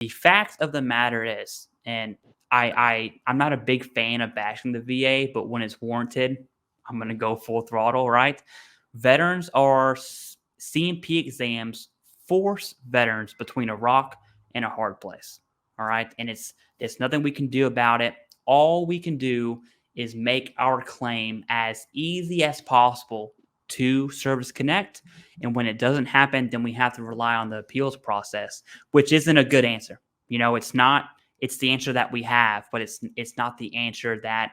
The fact of the matter is, and I'm not a big fan of bashing the VA, but when it's warranted, I'm going to go full throttle, right? Veterans are C&P exams force veterans between a rock and a hard place. All right. And it's nothing we can do about it. All we can do is make our claim as easy as possible to Service Connect. And when it doesn't happen, then we have to rely on the appeals process, which isn't a good answer. It's not. It's the answer that we have, but it's not the answer that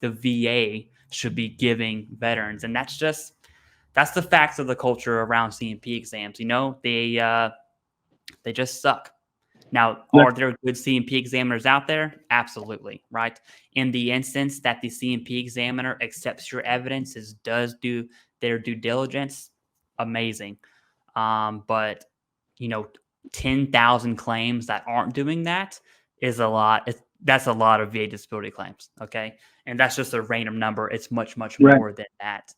the VA should be giving veterans. And that's the facts of the culture around C&P exams. They just suck. Now, are there good C&P examiners out there? Absolutely, right? In the instance that the C&P examiner accepts your evidence, does do their due diligence, amazing. But 10,000 claims that aren't doing that is a lot. That's a lot of VA disability claims, okay? And that's just a random number. It's much, much more than that.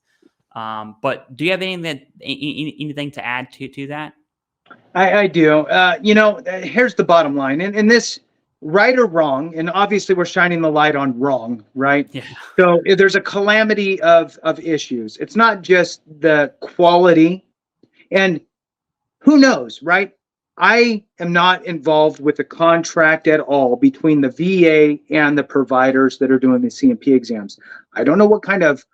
But do you have anything to add to that? I do. Here's the bottom line. And this, right or wrong, and obviously we're shining the light on wrong, right? Yeah. So there's a calamity of issues. It's not just the quality. And who knows, right? I am not involved with the contract at all between the VA and the providers that are doing the C&P exams. I don't know what kind of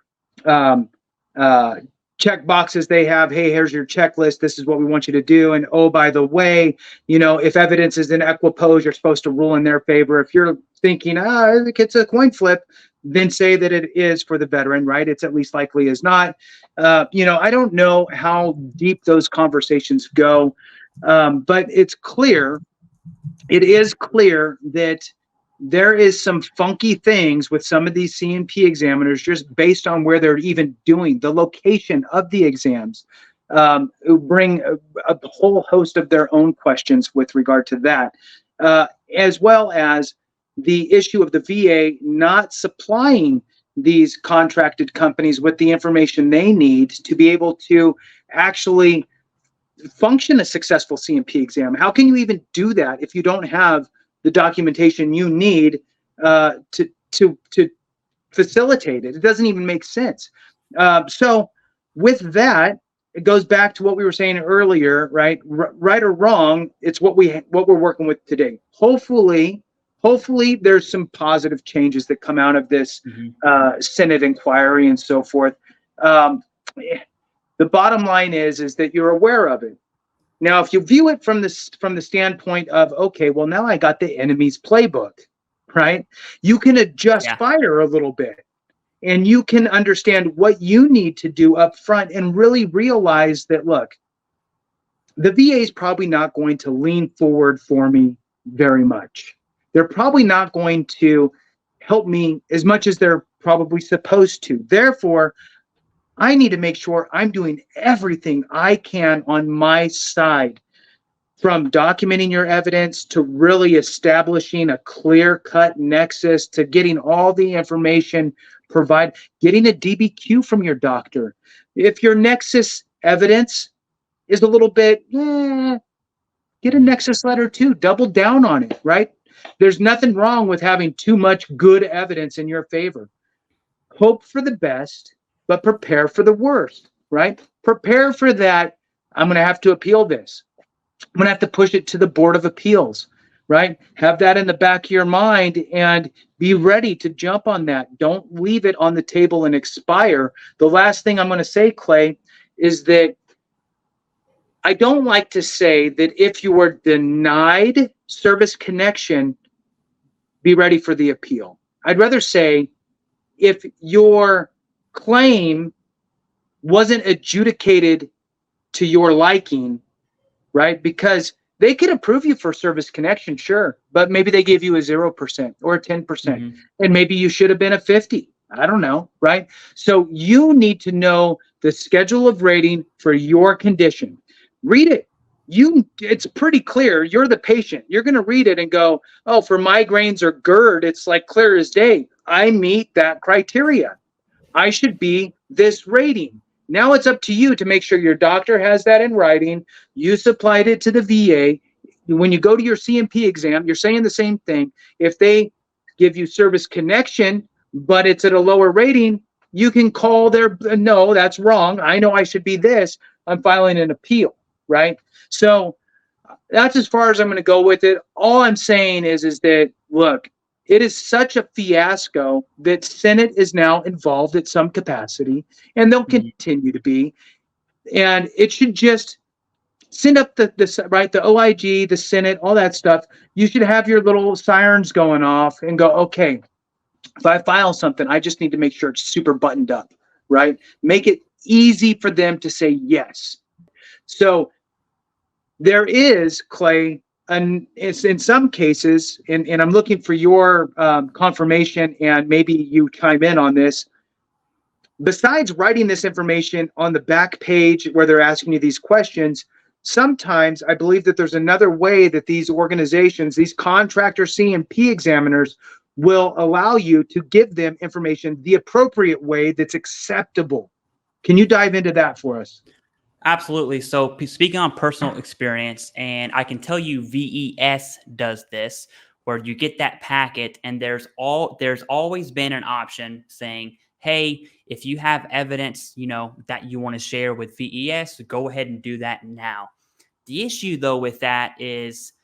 check boxes they have. Hey, here's your checklist. This is what we want you to do. And oh, by the way, if evidence is in equipoise, you're supposed to rule in their favor. If you're thinking, it's a coin flip, then say that it is for the veteran, right? It's at least likely is not. I don't know how deep those conversations go, but it is clear that there is some funky things with some of these C&P examiners just based on where they're even doing the location of the exams, who bring a whole host of their own questions with regard to that, as well as the issue of the VA not supplying these contracted companies with the information they need to be able to actually function a successful C&P exam. How can you even do that if you don't have the documentation you need to facilitate it? It doesn't even make sense. So with that, it goes back to what we were saying earlier, right? Right or wrong, it's what we're working with today. Hopefully there's some positive changes that come out of this Senate inquiry and so forth. The bottom line is that you're aware of it. Now, if you view it from the standpoint of, okay, well, now I got the enemy's playbook, right? You can adjust fire a little bit, and you can understand what you need to do up front and really realize that, look, the VA is probably not going to lean forward for me very much. They're probably not going to help me as much as they're probably supposed to. Therefore, I need to make sure I'm doing everything I can on my side, from documenting your evidence to really establishing a clear-cut nexus to getting all the information provided, getting a DBQ from your doctor. If your nexus evidence is a little bit, get a Nexus Letter too. Double down on it, right? There's nothing wrong with having too much good evidence in your favor. Hope for the best, but prepare for the worst, right? Prepare for that. I'm going to have to appeal this. I'm going to have to push it to the Board of Appeals, right? Have that in the back of your mind and be ready to jump on that. Don't leave it on the table and expire. The last thing I'm going to say, Clay, is that I don't like to say that if you were denied service connection, be ready for the appeal. I'd rather say if your claim wasn't adjudicated to your liking, right? Because they could approve you for service connection, sure, but maybe they gave you a 0% or a 10%, and maybe you should have been a 50. I don't know, right? So you need to know the schedule of rating for your condition. Read it. It's pretty clear. You're the patient. You're going to read it and go, oh, for migraines or GERD, it's like clear as day. I meet that criteria. I should be this rating. Now it's up to you to make sure your doctor has that in writing. You supplied it to the VA. when you go to your CMP exam, you're saying the same thing. If they give you service connection, but it's at a lower rating, you can call their, no, that's wrong. I know I should be this. I'm filing an appeal, right? So that's as far as I'm going to go with it. All I'm saying is that, look, it is such a fiasco that Senate is now involved at some capacity, and they'll continue to be. And it should just send up the OIG, the Senate, all that stuff. You should have your little sirens going off and go, okay, if I file something, I just need to make sure it's super buttoned up, right? Make it easy for them to say yes. So there is, Clay, and it's in some cases, and I'm looking for your confirmation, and maybe you chime in on this. Besides writing this information on the back page where they're asking you these questions, sometimes I believe that there's another way that these organizations, these contractor CMP examiners, will allow you to give them information the appropriate way that's acceptable. Can you dive into that for us? Absolutely. So speaking on personal experience, and I can tell you VES does this, where you get that packet and there's always been an option saying, hey, if you have evidence, that you want to share with VES, go ahead and do that now. The issue though with that is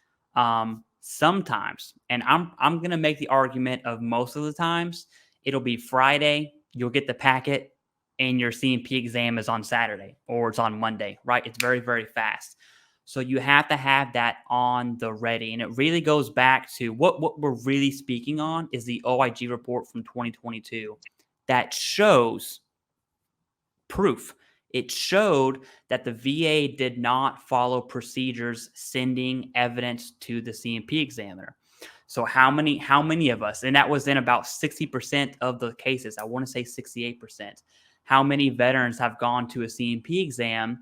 sometimes, and I'm going to make the argument of most of the times, it'll be Friday, you'll get the packet, and your CMP exam is on Saturday or it's on Monday, right? It's very, very fast. So you have to have that on the ready. And it really goes back to what we're really speaking on is the OIG report from 2022 that shows proof. It showed that the VA did not follow procedures sending evidence to the CMP examiner. So how many of us, and that was in about 60% of the cases, I want to say 68%, how many veterans have gone to a CMP exam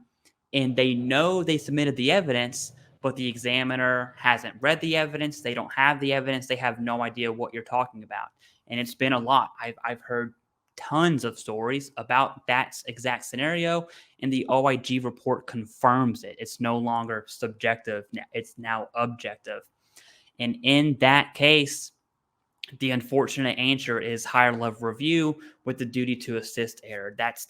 and they know they submitted the evidence, but the examiner hasn't read the evidence, they don't have the evidence, they have no idea what you're talking about. And it's been a lot. I've heard tons of stories about that exact scenario, and the OIG report confirms it. It's no longer subjective, it's now objective. And in that case, the unfortunate answer is higher level review with the duty to assist error. That's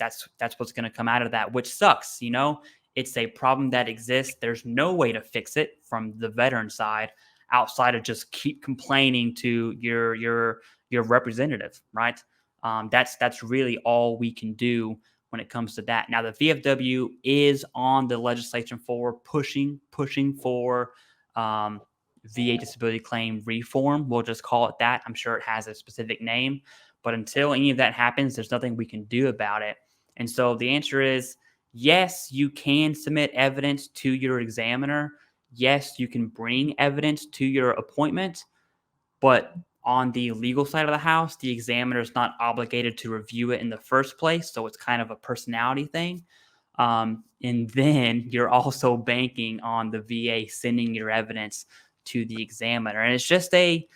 what's going to come out of that, which sucks. It's a problem that exists. There's no way to fix it from the veteran side outside of just keep complaining to your representative, right? That's really all we can do when it comes to that. Now, the VFW is on the legislation for pushing for VA disability claim reform. We'll just call it that. I'm sure it has a specific name, but until any of that happens, there's nothing we can do about it. And so the answer is yes, you can submit evidence to your examiner. Yes, you can bring evidence to your appointment, but on the legal side of the house, the examiner is not obligated to review it in the first place. So it's kind of a personality thing. And then you're also banking on the VA sending your evidence to the examiner. And it's just the